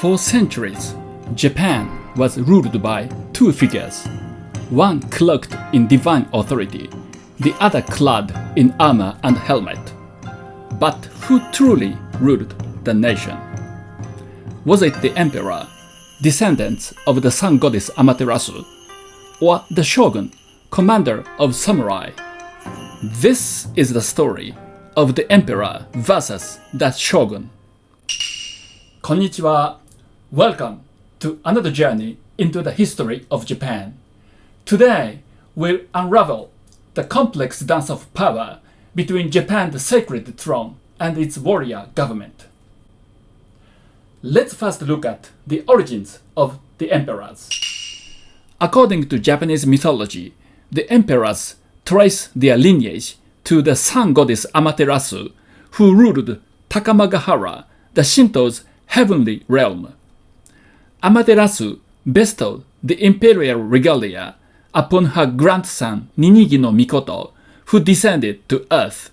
For centuries, Japan was ruled by two figures, one cloaked in divine authority, the other clad in armor and helmet. But who truly ruled the nation? Was it the emperor, descendants of the sun goddess Amaterasu, or the shogun, commander of samurai? This is the story of the emperor versus the shogun. Konnichiwa. Welcome to another journey into the history of Japan. Today, we'll unravel the complex dance of power between Japan's sacred throne and its warrior government. Let's first look at the origins of the emperors. According to Japanese mythology, the emperors trace their lineage to the sun goddess Amaterasu, who ruled Takamagahara, the Shinto's heavenly realm. Amaterasu bestowed the imperial regalia upon her grandson Ninigi no Mikoto, who descended to earth.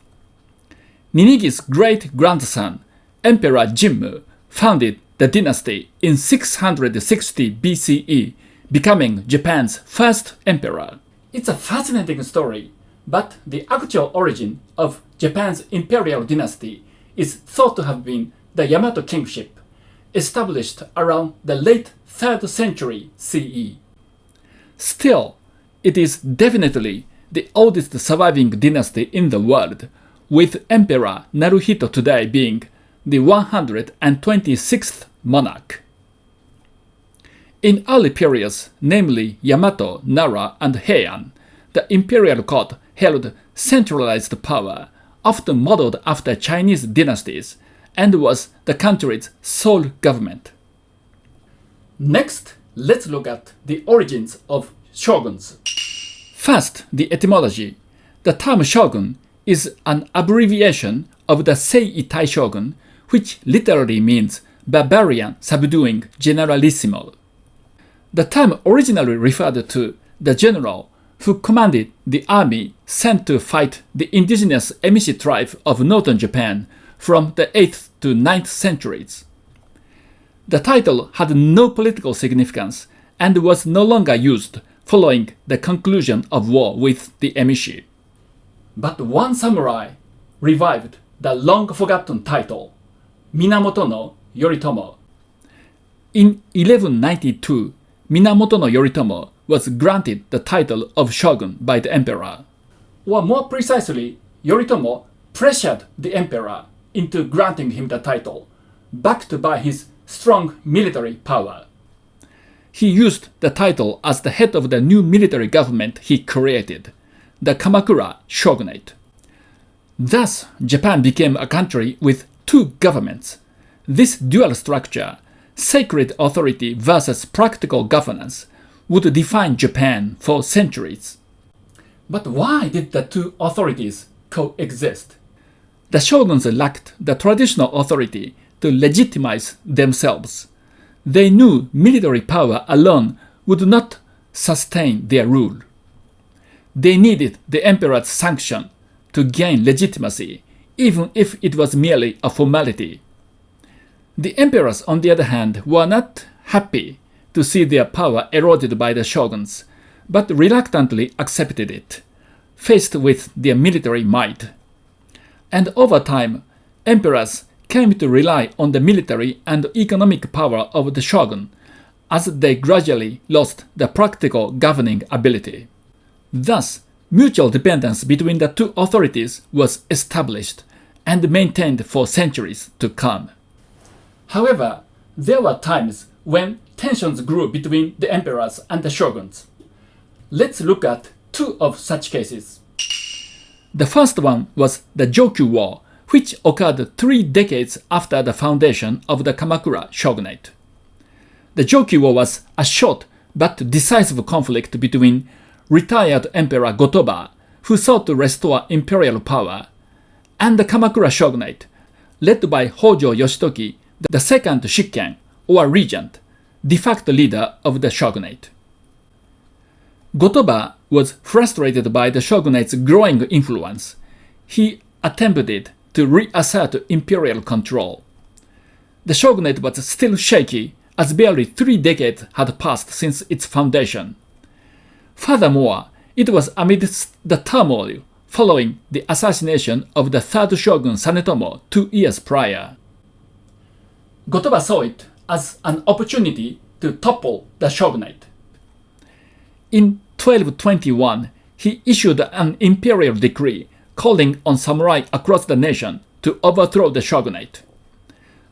Ninigi's great-grandson, Emperor Kenmu, founded the dynasty in 660 BCE, becoming Japan's first emperor. It's a fascinating story, but the actual origin of Japan's imperial dynasty is thought to have been the Yamato kingship, established around the late 3rd century CE. Still, it is definitely the oldest surviving dynasty in the world, with Emperor Naruhito today being the 126th monarch. In early periods, namely Yamato, Nara, and Heian, the imperial court held centralized power, often modeled after Chinese dynasties, and was the country's sole government. Next, let's look at the origins of shoguns. First, the etymology. The term shogun is an abbreviation of the Seiitai shogun, which literally means barbarian subduing generalissimo. The term originally referred to the general who commanded the army sent to fight the indigenous Emishi tribe of northern Japan from the 8th to 9th centuries. The title had no political significance and was no longer used following the conclusion of war with the Emishi. But one samurai revived the long-forgotten title, Minamoto no Yoritomo. In 1192, Minamoto no Yoritomo was granted the title of shogun by the emperor. Or more precisely, Yoritomo pressured the emperor into granting him the title, backed by his strong military power. He used the title as the head of the new military government he created, the Kamakura Shogunate. Thus, Japan became a country with two governments. This dual structure, sacred authority versus practical governance, would define Japan for centuries. But why did the two authorities coexist? The shoguns lacked the traditional authority to legitimize themselves. They knew military power alone would not sustain their rule. They needed the emperor's sanction to gain legitimacy, even if it was merely a formality. The emperors, on the other hand, were not happy to see their power eroded by the shoguns, but reluctantly accepted it, faced with their military might. And over time, emperors came to rely on the military and economic power of the shogun, as they gradually lost the practical governing ability. Thus, mutual dependence between the two authorities was established and maintained for centuries to come. However, there were times when tensions grew between the emperors and the shoguns. Let's look at two of such cases. The first one was the Jokyu War, which occurred 3 decades after the foundation of the Kamakura Shogunate. The Jokyu War was a short but decisive conflict between retired Emperor Gotoba, who sought to restore imperial power, and the Kamakura Shogunate, led by Hojo Yoshitoki, the second Shikken, or regent, de facto leader of the shogunate. Gotoba was frustrated by the shogunate's growing influence. He attempted to reassert imperial control. The shogunate was still shaky as barely 3 decades had passed since its foundation. Furthermore, it was amidst the turmoil following the assassination of the third shogun Sanetomo 2 years prior. Gotoba saw it as an opportunity to topple the shogunate. In 1221, he issued an imperial decree calling on samurai across the nation to overthrow the shogunate.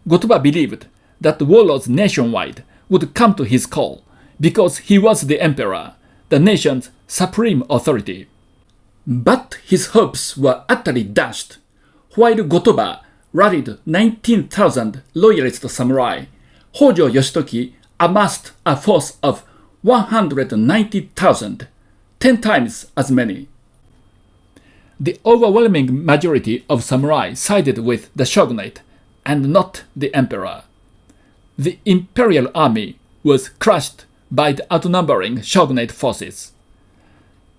Gotoba believed that warlords nationwide would come to his call because he was the emperor, the nation's supreme authority. But his hopes were utterly dashed. While Gotoba rallied 19,000 loyalist samurai, Hojo Yoshitoki amassed a force of 190,000, 10 times as many. The overwhelming majority of samurai sided with the shogunate and not the emperor. The imperial army was crushed by the outnumbering shogunate forces.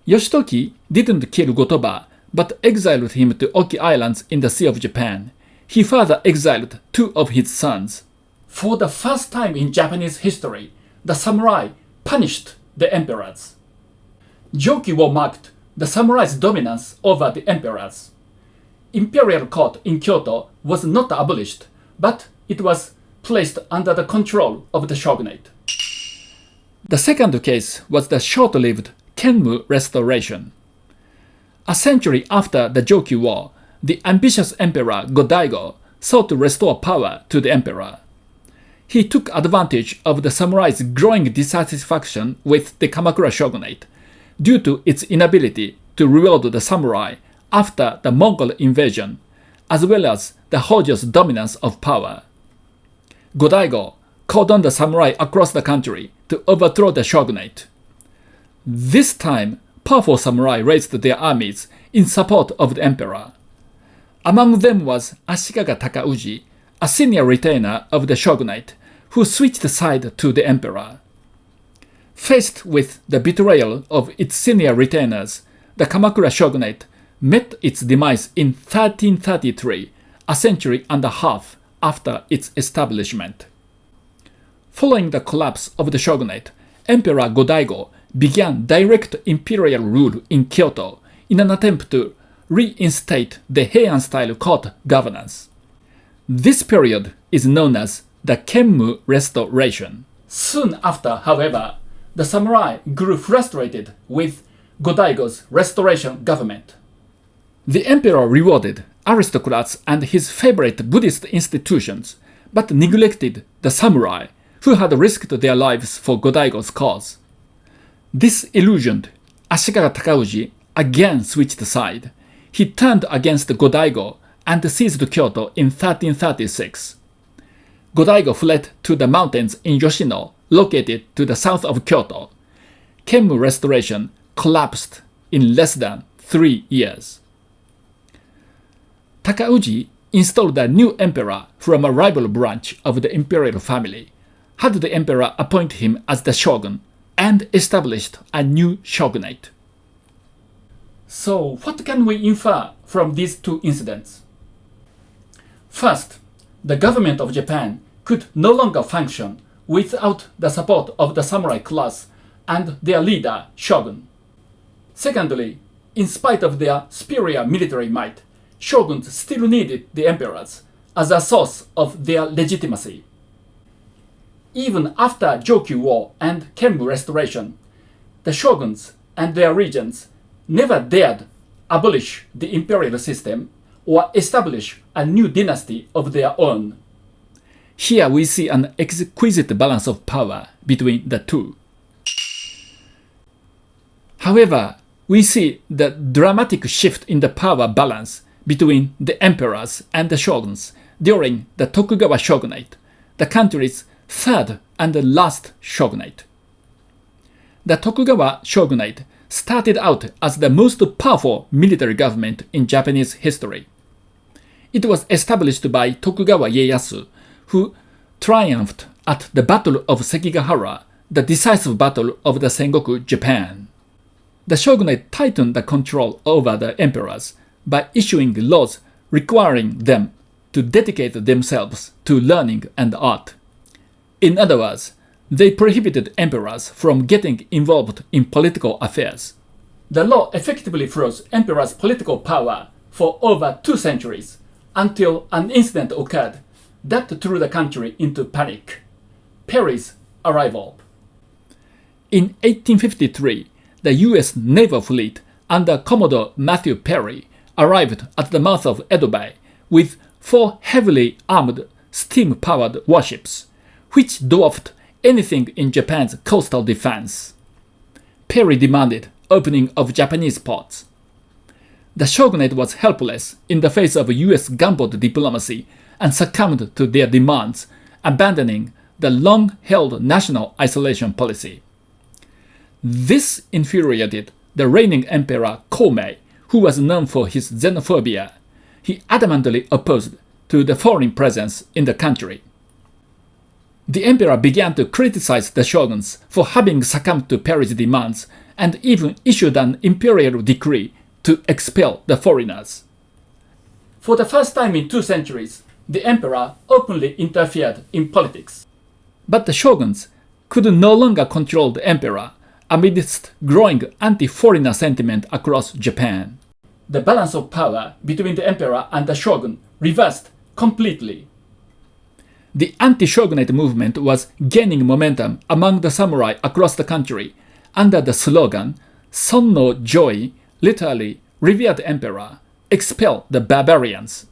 Yoshitoki didn't kill Gotoba, but exiled him to Oki Islands in the Sea of Japan. He further exiled 2 of his sons. For the first time in Japanese history, the samurai punished the emperors. Jokyu War marked the samurai's dominance over the emperors. Imperial court in Kyoto was not abolished, but it was placed under the control of the shogunate. The second case was the short-lived Kenmu Restoration. A century after the Jokyu War, the ambitious emperor Go-Daigo sought to restore power to the emperor. He took advantage of the samurai's growing dissatisfaction with the Kamakura shogunate due to its inability to rebuild the samurai after the Mongol invasion, as well as the Hojo's dominance of power. Go-Daigo called on the samurai across the country to overthrow the shogunate. This time, powerful samurai raised their armies in support of the emperor. Among them was Ashikaga Takauji, a senior retainer of the shogunate, who switched side to the emperor. Faced with the betrayal of its senior retainers, the Kamakura shogunate met its demise in 1333, a century and a half after its establishment. Following the collapse of the shogunate, Emperor Go-Daigo began direct imperial rule in Kyoto in an attempt to reinstate the Heian-style court governance. This period is known as the Kenmu Restoration. Soon after, however, the samurai grew frustrated with Go-Daigo's restoration government. The emperor rewarded aristocrats and his favorite Buddhist institutions, but neglected the samurai who had risked their lives for Go-Daigo's cause. This illusioned Ashikaga Takauji again switched side. He turned against Go-Daigo and seized Kyoto in 1336. Go-Daigo fled to the mountains in Yoshino, located to the south of Kyoto. Kenmu Restoration collapsed in less than 3 years. Takauji installed a new emperor from a rival branch of the imperial family, had the emperor appoint him as the shogun, and established a new shogunate. So, what can we infer from these 2 incidents? First, the government of Japan could no longer function without the support of the samurai class and their leader, shogun. Secondly, in spite of their superior military might, shoguns still needed the emperors as a source of their legitimacy. Even after Jokyu War and Kenmu Restoration, the shoguns and their regents never dared abolish the imperial system or establish a new dynasty of their own. Here we see an exquisite balance of power between the 2. However, we see the dramatic shift in the power balance between the emperors and the shoguns during the Tokugawa shogunate, the country's 3rd and last shogunate. The Tokugawa shogunate started out as the most powerful military government in Japanese history. It was established by Tokugawa Ieyasu, who triumphed at the Battle of Sekigahara, the decisive battle of the Sengoku Japan. The shogunate tightened the control over the emperors by issuing laws requiring them to dedicate themselves to learning and art. In other words, they prohibited emperors from getting involved in political affairs. The law effectively froze emperors' political power for over 2 centuries until an incident occurred that threw the country into panic: Perry's arrival. In 1853, the US naval fleet under Commodore Matthew Perry arrived at the mouth of Edo Bay with 4 heavily armed steam-powered warships, which dwarfed anything in Japan's coastal defense. Perry demanded opening of Japanese ports. The shogunate was helpless in the face of US gunboat diplomacy and succumbed to their demands, abandoning the long-held national isolation policy. This infuriated the reigning emperor Komei, who was known for his xenophobia. He adamantly opposed to the foreign presence in the country. The emperor began to criticize the shoguns for having succumbed to Perry's demands and even issued an imperial decree to expel the foreigners. For the first time in 2 centuries, the emperor openly interfered in politics. But the shoguns could no longer control the emperor amidst growing anti-foreigner sentiment across Japan. The balance of power between the emperor and the shogun reversed completely. The anti-shogunate movement was gaining momentum among the samurai across the country under the slogan "Son no Joi," literally "Revered Emperor, expel the barbarians."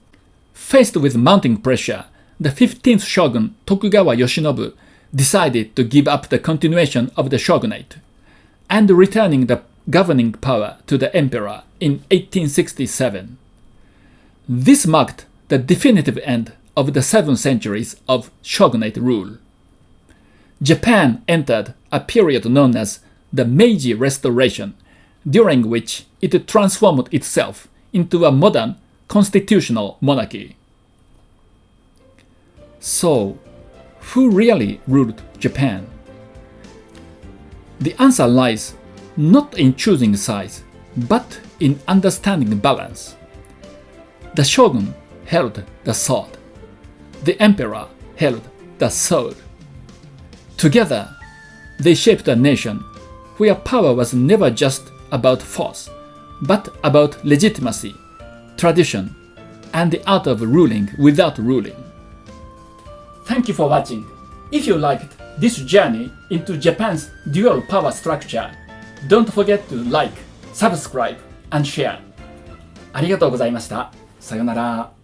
Faced with mounting pressure, the 15th shogun Tokugawa Yoshinobu decided to give up the continuation of the shogunate and returning the governing power to the emperor in 1867. This marked the definitive end of the 7 centuries of shogunate rule. Japan entered a period known as the Meiji Restoration, during which it transformed itself into a modern constitutional monarchy. So, who really ruled Japan? The answer lies not in choosing sides, but in understanding balance. The shogun held the sword. The emperor held the sword. Together, they shaped a nation where power was never just about force, but about legitimacy, tradition, and the art of ruling without ruling. Thank you for watching. If you liked this journey into Japan's dual power structure, don't forget to like, subscribe, and share. ありがとうございました。さよなら。